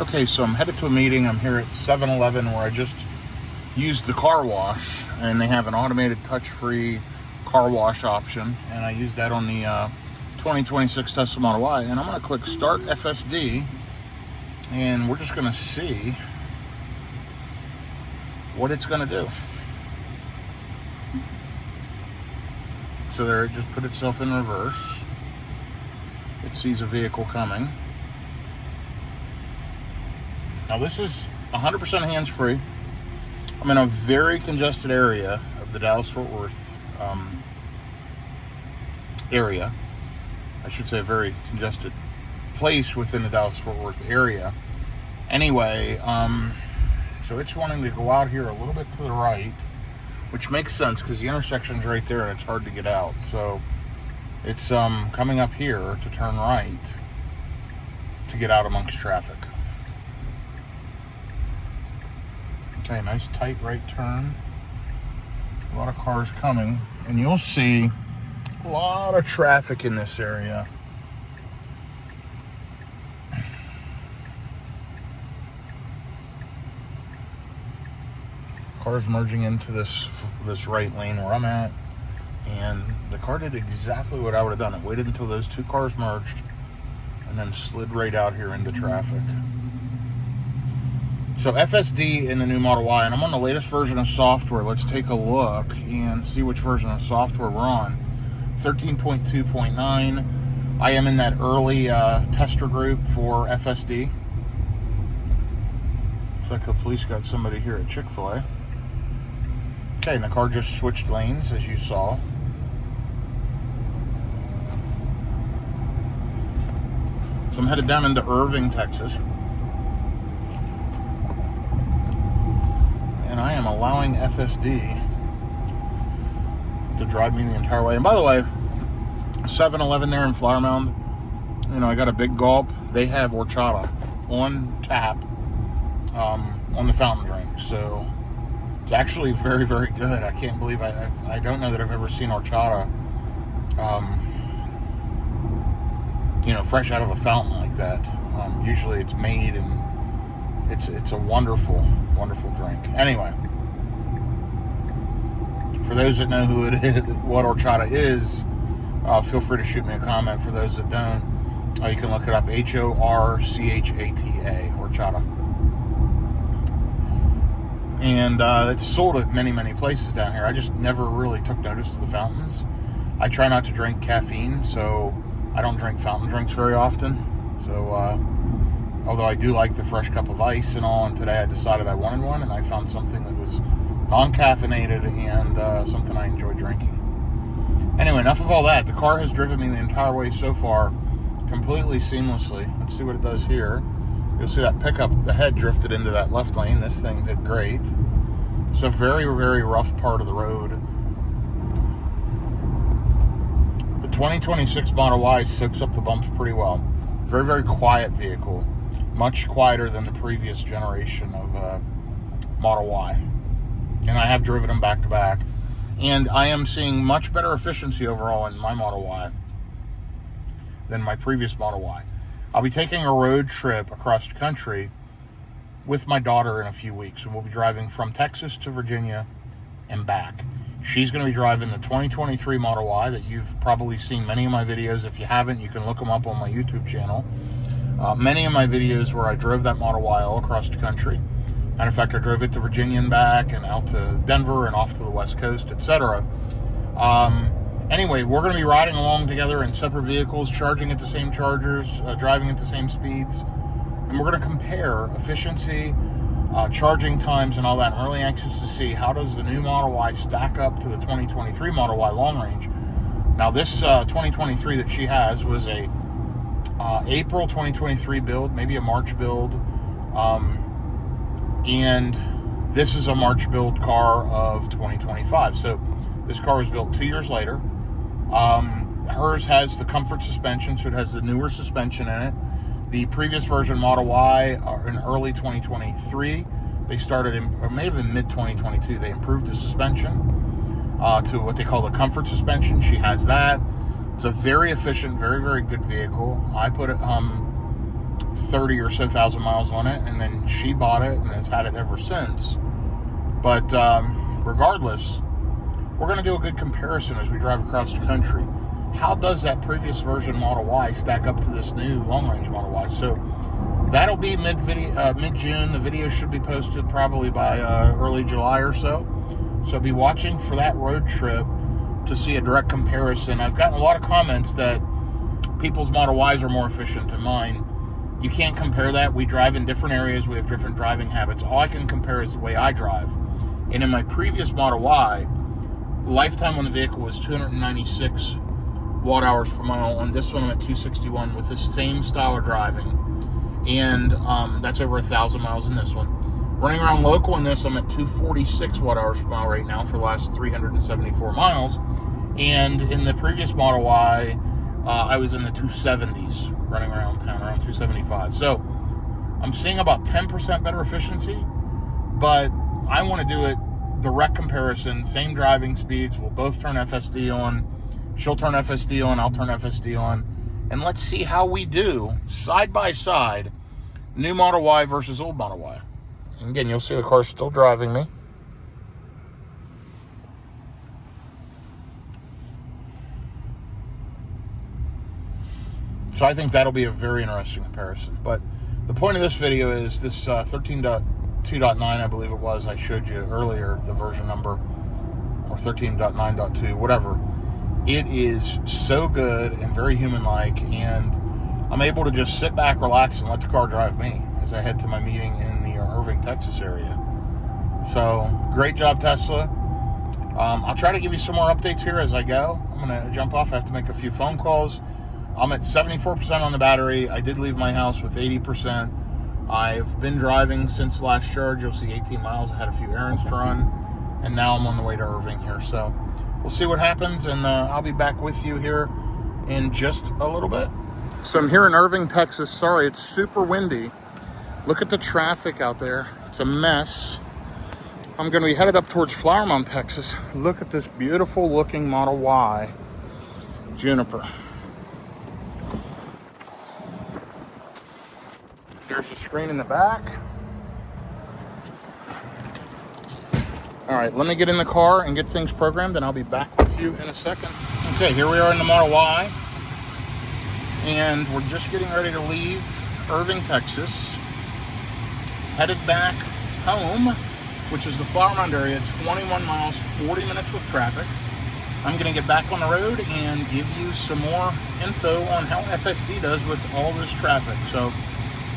Okay, so I'm headed to a meeting. I'm here at 7-Eleven where I just used the car wash, and they have an automated touch-free car wash option, and I used that on the 2026 Tesla Model Y, and I'm going to click Start FSD, and we're just going to see what it's going to do. So there, it just put itself in reverse. It sees a vehicle coming. Now this is 100% hands-free. I'm in a very congested area of the Dallas-Fort Worth area. I should say a very congested place within the Dallas-Fort Worth area. Anyway, so it's wanting to go out here a little bit to the right, which makes sense because the intersection's right there and it's hard to get out. So it's coming up here to turn right to get out amongst traffic. Okay, nice tight right turn. A lot of cars coming, and you'll see a lot of traffic in this area. Cars merging into this right lane where I'm at, and the car did exactly what I would have done. It waited until those two cars merged and then slid right out here into traffic. So FSD in the new Model Y, and I'm on the latest version of software. Let's take a look and see which version of software we're on. 13.2.9. I am in that early tester group for FSD. Looks like the police got somebody here at Chick-fil-A. Okay, and the car just switched lanes, as you saw. So I'm headed down into Irving, Texas. And I am allowing FSD to drive me the entire way. And by the way, 7-Eleven there in Flower Mound, you know, I got a big gulp. They have horchata on tap on the fountain drink. So it's actually very, very good. I can't believe I don't know that I've ever seen horchata, you know, fresh out of a fountain like that. Usually it's made, and it's a wonderful, wonderful drink. Anyway, for those that know who it is, what horchata is, feel free to shoot me a comment. For those that don't, you can look it up. Horchata, horchata. And it's sold at many, many places down here. I just never really took notice of the fountains. I try not to drink caffeine, so I don't drink fountain drinks very often. So, although I do like the fresh cup of ice and all, and today I decided I wanted one, and I found something that was non-caffeinated and something I enjoy drinking. Anyway, enough of all that. The car has driven me the entire way so far completely seamlessly. Let's see what it does here. You'll see that pickup, the head drifted into that left lane. This thing did great. It's a very, very rough part of the road. The 2026 Model Y soaks up the bumps pretty well. Very, very quiet vehicle. Much quieter than the previous generation of Model Y. And I have driven them back to back. And I am seeing much better efficiency overall in my Model Y than my previous Model Y. I'll be taking a road trip across the country with my daughter in a few weeks, and we'll be driving from Texas to Virginia and back. She's going to be driving the 2023 Model Y that you've probably seen many of my videos. If you haven't, you can look them up on my YouTube channel. Many of my videos where I drove that Model Y all across the country. And in fact, I drove it to Virginia and back, and out to Denver and off to the West Coast, etc. Anyway, we're going to be riding along together in separate vehicles, charging at the same chargers, driving at the same speeds. And we're going to compare efficiency, charging times, and all that. I'm really anxious to see how does the new Model Y stack up to the 2023 Model Y long range. Now, this 2023 that she has was a April 2023 build, maybe a March build. And this is a March build car of 2025. So this car was built 2 years later. Hers has the comfort suspension, so it has the newer suspension in it. The previous version Model Y in early 2023, they started in, or maybe in mid-2022, they improved the suspension to what they call the comfort suspension. She has that. It's a very efficient, very, very good vehicle. I put it, 30 or so thousand miles on it, and then she bought it and has had it ever since. But regardless, we're going to do a good comparison as we drive across the country. How does that previous version Model Y stack up to this new long-range Model Y? So that'll be mid-June. The video should be posted probably by early July or so. So be watching for that road trip to see a direct comparison. I've gotten a lot of comments that people's Model Ys are more efficient than mine. You can't compare that. We drive in different areas. We have different driving habits. All I can compare is the way I drive. And in my previous Model Y, lifetime on the vehicle was 296 watt hours per mile. On this one, I'm at 261 with the same style of driving. And that's over 1,000 miles in this one. Running around local in this, I'm at 246 watt hours per mile right now for the last 374 miles. And in the previous Model Y, I was in the 270s running around town, around 275. So I'm seeing about 10% better efficiency, but I want to do it direct comparison, same driving speeds. We'll both turn FSD on. She'll turn FSD on, I'll turn FSD on. And let's see how we do side by side, new Model Y versus old Model Y. And again, you'll see the car still driving me. So I think that'll be a very interesting comparison. But the point of this video is this 13.2.9, I believe it was, I showed you earlier, the version number, or 13.9.2, whatever. It is so good and very human-like, and I'm able to just sit back, relax, and let the car drive me as I head to my meeting in the Irving, Texas area. So, great job, Tesla. I'll try to give you some more updates here as I go. I'm going to jump off. I have to make a few phone calls. I'm at 74% on the battery. I did leave my house with 80%. I've been driving since the last charge. You'll see 18 miles. I had a few errands to run, and now I'm on the way to Irving here. So we'll see what happens, and I'll be back with you here in just a little bit. So I'm here in Irving, Texas. Sorry, it's super windy. Look at the traffic out there. It's a mess. I'm going to be headed up towards Flower Mound, Texas. Look at this beautiful looking Model Y Juniper. There's the screen in the back. All right, let me get in the car and get things programmed, and I'll be back with you in a second. Okay, here we are in the Model Y, and we're just getting ready to leave Irving, Texas, headed back home, which is the Flower Mound area, 21 miles, 40 minutes with traffic. I'm going to get back on the road and give you some more info on how FSD does with all this traffic. So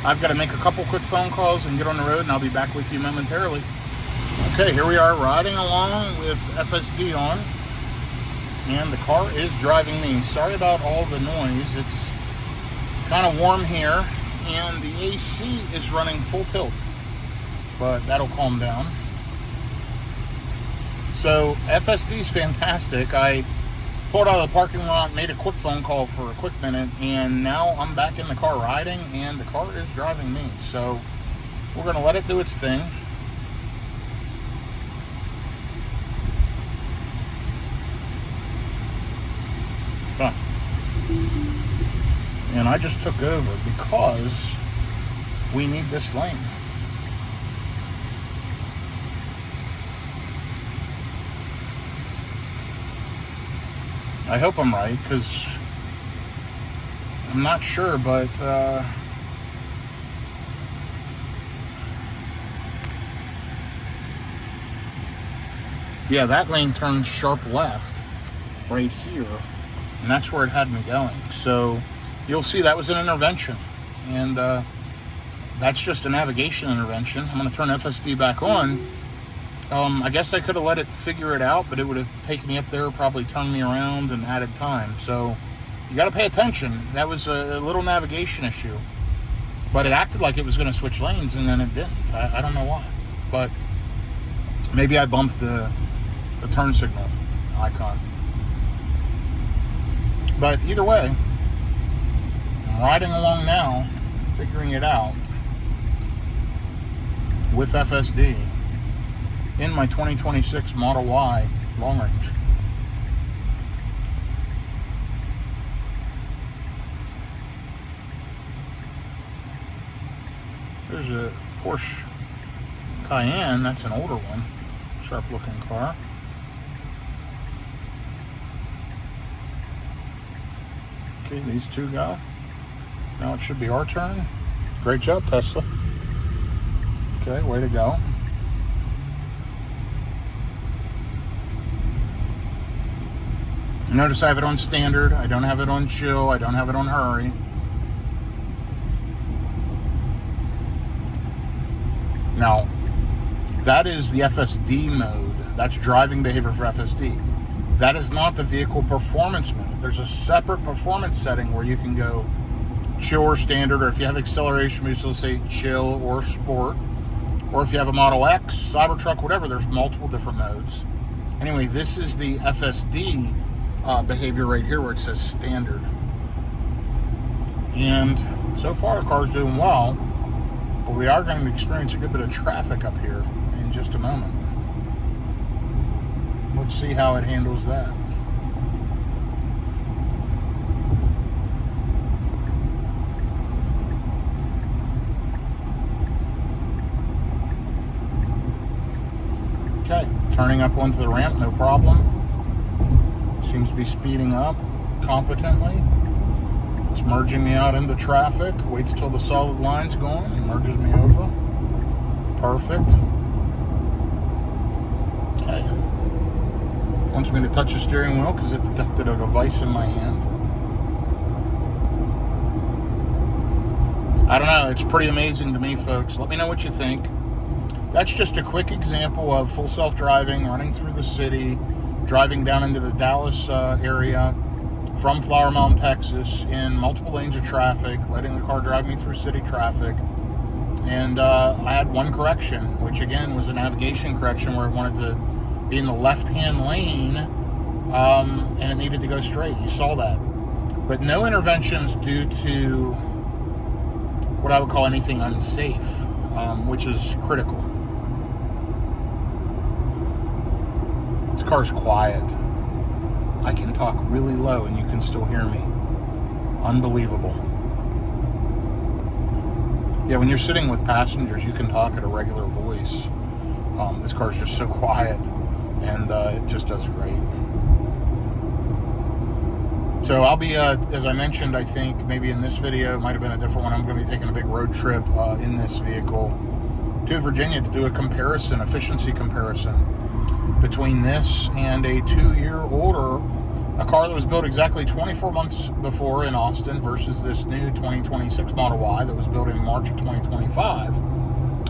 I've got to make a couple quick phone calls and get on the road, and I'll be back with you momentarily. Okay, here we are riding along with FSD on, and the car is driving me. Sorry about all the noise. It's kind of warm here, and the AC is running full tilt, but that'll calm down. So FSD is fantastic. I pulled out of the parking lot, made a quick phone call for a quick minute, and now I'm back in the car riding, and the car is driving me. So we're going to let it do its thing. Huh. And I just took over because we need this lane. I hope I'm right, because I'm not sure, but yeah, that lane turns sharp left right here, and that's where it had me going. So you'll see that was an intervention, and that's just a navigation intervention. I'm going to turn FSD back on. I guess I could have let it figure it out, but it would have taken me up there, probably turned me around and added time. So you got to pay attention. That was a little navigation issue, but it acted like it was going to switch lanes, and then it didn't. I don't know why, but maybe I bumped the turn signal icon. But either way, I'm riding along now, figuring it out with FSD in my 2026 Model Y long range. There's a Porsche Cayenne. That's an older one. Sharp looking car. Okay, these two go. Now it should be our turn. Great job, Tesla. Okay, way to go. Notice I have it on standard. I don't have it on chill. I don't have it on hurry. Now, that is the FSD mode. That's driving behavior for FSD. That is not the vehicle performance mode. There's a separate performance setting where you can go chill or standard, or if you have acceleration boost, it'll say chill or sport. Or if you have a Model X, Cybertruck, whatever, there's multiple different modes. Anyway, this is the FSD behavior right here where it says standard. And so far the car's doing well, but we are going to experience a good bit of traffic up here in just a moment. Let's see how it handles that. Okay, turning up onto the ramp, no problem. Seems to be speeding up competently. It's merging me out into traffic. Waits till the solid line's gone and merges me over. Perfect. Okay. Wants me to touch the steering wheel because it detected a device in my hand. I don't know. It's pretty amazing to me, folks. Let me know what you think. That's just a quick example of full self-driving, running through the city, driving down into the Dallas area from Flower Mound, Texas, in multiple lanes of traffic, letting the car drive me through city traffic. And I had one correction, which again was a navigation correction where it wanted to be in the left-hand lane, and it needed to go straight. You saw that. But no interventions due to what I would call anything unsafe, which is critical. This car's quiet. I can talk really low and you can still hear me. Unbelievable. Yeah, when you're sitting with passengers, you can talk at a regular voice. This car's just so quiet, and it just does great. So I'll be, as I mentioned, I think maybe in this video, it might have been a different one, I'm going to be taking a big road trip in this vehicle to Virginia to do a comparison, efficiency comparison, between this and a 2-year older, a car that was built exactly 24 months before in Austin versus this new 2026 Model Y that was built in March of 2025.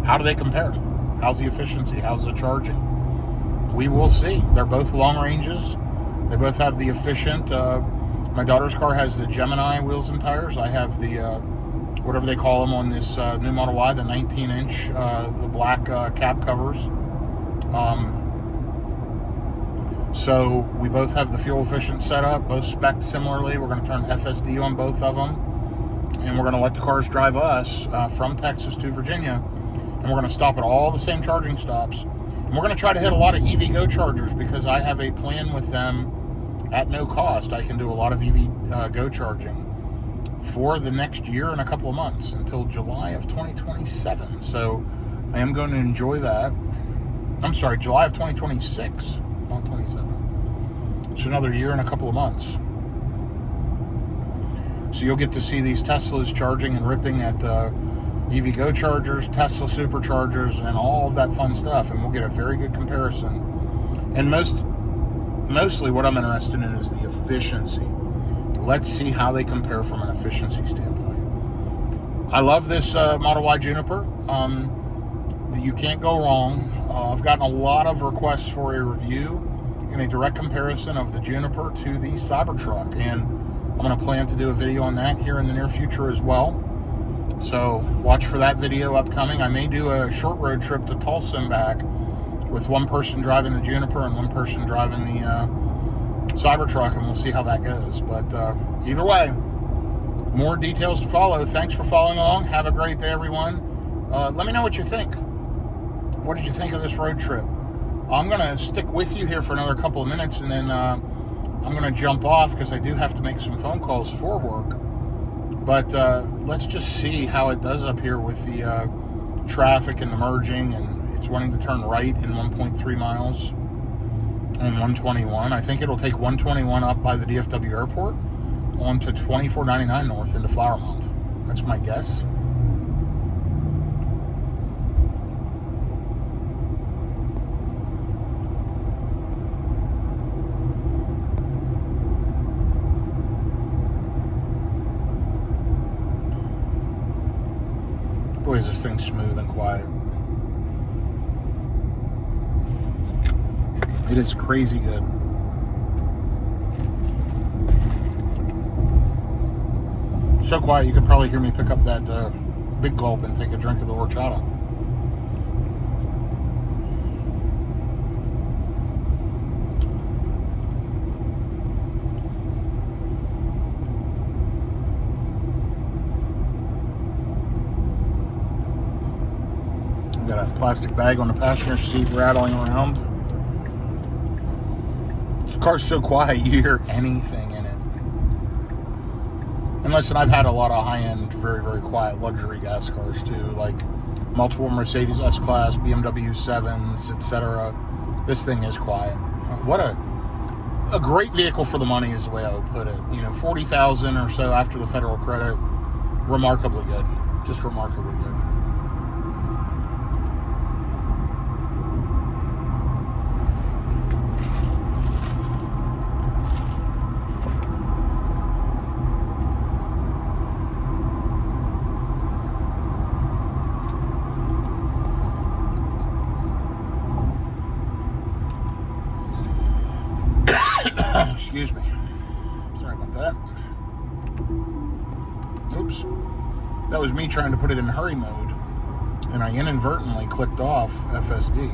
How do they compare? How's the efficiency? How's the charging? We will see. They're both long ranges. They both have the efficient, my daughter's car has the Gemini wheels and tires. I have the, whatever they call them on this new Model Y, the 19-inch, the black cab covers. So we both have the fuel efficient setup, both spec'd similarly. We're going to turn FSD on both of them, and we're going to let the cars drive us from Texas to Virginia, and we're going to stop at all the same charging stops. And we're going to try to hit a lot of EV Go chargers because I have a plan with them at no cost. I can do a lot of EV Go charging for the next year and a couple of months until July of 2027. So I am going to enjoy that. I'm sorry, July of 2026. Not 27. It's another year and a couple of months. So you'll get to see these Teslas charging and ripping at EV Go chargers, Tesla superchargers, and all of that fun stuff, and we'll get a very good comparison. And mostly what I'm interested in is the efficiency. Let's see how they compare from an efficiency standpoint. I love this Model Y Juniper. You can't go wrong. I've gotten a lot of requests for a review and a direct comparison of the Juniper to the Cybertruck, and I'm going to plan to do a video on that here in the near future as well. So watch for that video upcoming. I may do a short road trip to Tulsa and back with one person driving the Juniper and one person driving the Cybertruck, and we'll see how that goes. But either way, more details to follow. Thanks for following along. Have a great day, everyone. Let me know what you think. What did you think of this road trip? I'm going to stick with you here for another couple of minutes, and then I'm going to jump off because I do have to make some phone calls for work. But let's just see how it does up here with the traffic and the merging, and it's wanting to turn right in 1.3 miles on 121. I think it'll take 121 up by the DFW airport onto 2499 north into Flower Mound. That's my guess. Boy, is this thing smooth and quiet. It is crazy good. So quiet, you could probably hear me pick up that big gulp and take a drink of the horchata. Got a plastic bag on the passenger seat rattling around. This car's so quiet, you hear anything in it. And listen, I've had a lot of high-end, very, very quiet luxury gas cars too, like multiple Mercedes S-Class, BMW 7s, etc. This thing is quiet. What a great vehicle for the money is the way I would put it. You know, $40,000 or so after the federal credit, remarkably good. Just remarkably good. Excuse me. Sorry about that. Oops. That was me trying to put it in hurry mode, and I inadvertently clicked off FSD.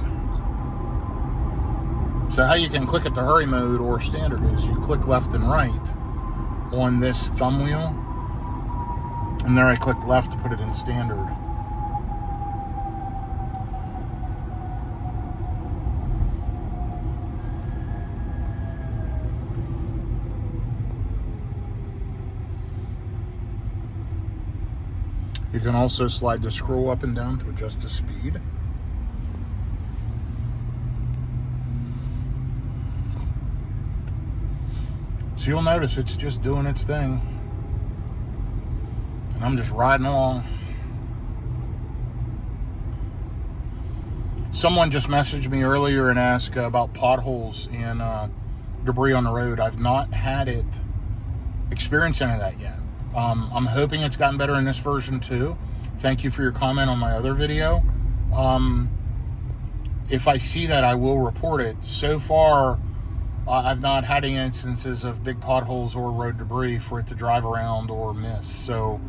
So how you can click it to hurry mode or standard is you click left and right on this thumb wheel, and there I click left to put it in standard. You can also slide the scroll up and down to adjust the speed. So you'll notice it's just doing its thing. And I'm just riding along. Someone just messaged me earlier and asked about potholes and debris on the road. I've not had it experience any of that yet. I'm hoping it's gotten better in this version too. Thank you for your comment on my other video. If I see that, I will report it. So far, I've not had any instances of big potholes or road debris for it to drive around or miss. So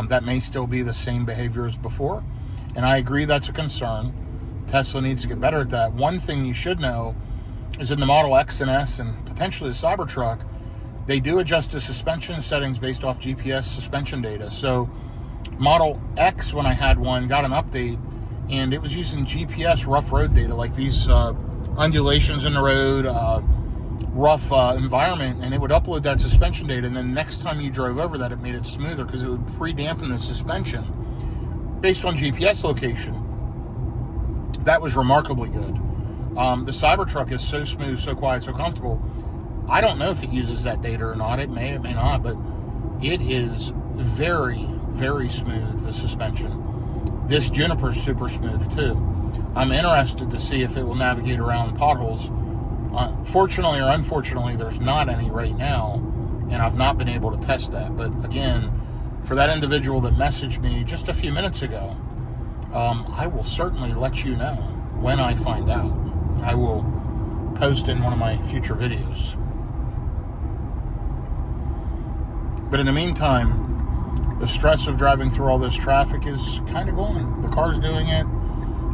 that may still be the same behavior as before. And I agree that's a concern. Tesla needs to get better at that. One thing you should know is in the Model X and S and potentially the Cybertruck, they do adjust the suspension settings based off GPS suspension data. So Model X, when I had one, got an update, and it was using GPS rough road data, like these undulations in the road, rough environment, and it would upload that suspension data, and then next time you drove over that, it made it smoother because it would pre-dampen the suspension based on GPS location. That was remarkably good. The Cybertruck is so smooth, so quiet, so comfortable. I don't know if it uses that data or not. It may not, but it is very, very smooth, the suspension. This Juniper's super smooth too. I'm interested to see if it will navigate around potholes. Fortunately or unfortunately, there's not any right now, and I've not been able to test that. But again, for that individual that messaged me just a few minutes ago, I will certainly let you know when I find out. I will post in one of my future videos. But in the meantime, the stress of driving through all this traffic is kind of gone. The car's doing it.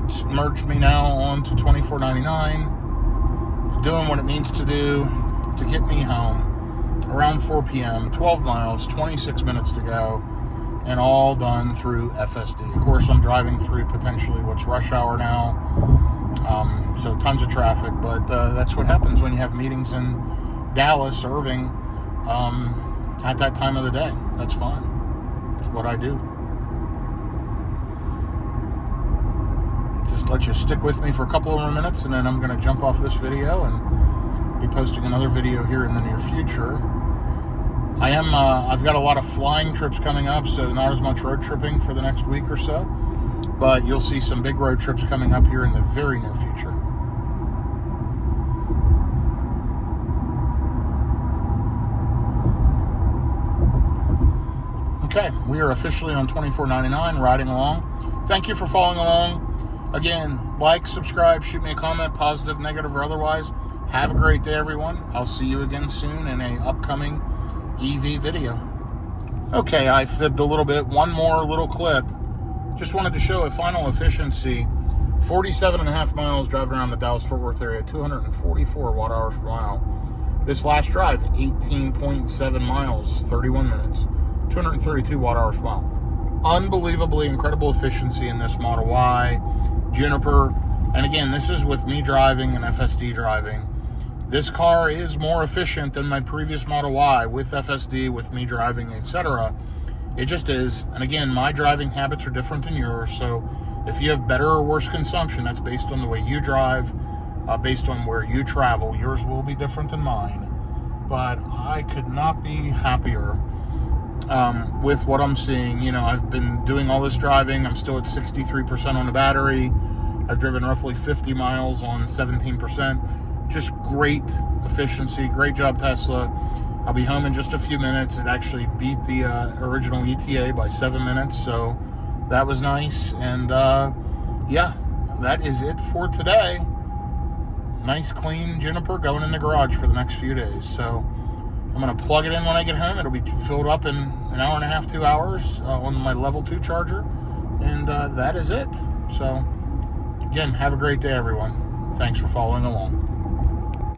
It's merged me now onto 2499. It's doing what it needs to do to get me home around 4 p.m., 12 miles, 26 minutes to go, and all done through FSD. Of course, I'm driving through potentially what's rush hour now, so tons of traffic, but that's what happens when you have meetings in Dallas, Irving, at that time of the day. That's fine. It's what I do. Just let you stick with me for a couple of more minutes, and then I'm going to jump off this video and be posting another video here in the near future. I've got a lot of flying trips coming up, so not as much road tripping for the next week or so, but you'll see some big road trips coming up here in the very near future. Okay, we are officially on 24.99, riding along. Thank you for following along. Again, like, subscribe, shoot me a comment, positive, negative, or otherwise. Have a great day, everyone. I'll see you again soon in an upcoming EV video. Okay, I fibbed a little bit. One more little clip. Just wanted to show a final efficiency. 47.5 miles driving around the Dallas-Fort Worth area, 244 watt-hours per mile. This last drive, 18.7 miles, 31 minutes, 232 watt-hours per mile. Unbelievably incredible efficiency in this Model Y, Juniper. And again, this is with me driving and FSD driving. This car is more efficient than my previous Model Y with FSD, with me driving, etc. It just is. And again, my driving habits are different than yours. So if you have better or worse consumption, that's based on the way you drive, based on where you travel. Yours will be different than mine. But I could not be happier with what I'm seeing. You know, I've been doing all this driving. I'm still at 63% on the battery. I've driven roughly 50 miles on 17%. Just great efficiency. Great job, Tesla. I'll be home in just a few minutes. It actually beat the original ETA by 7 minutes, so that was nice. And yeah, that is it for today. Nice, clean Juniper going in the garage for the next few days. So I'm going to plug it in when I get home. It'll be filled up in an hour and a half, 2 hours on my level 2 charger. And that is it. So again, have a great day, everyone. Thanks for following along.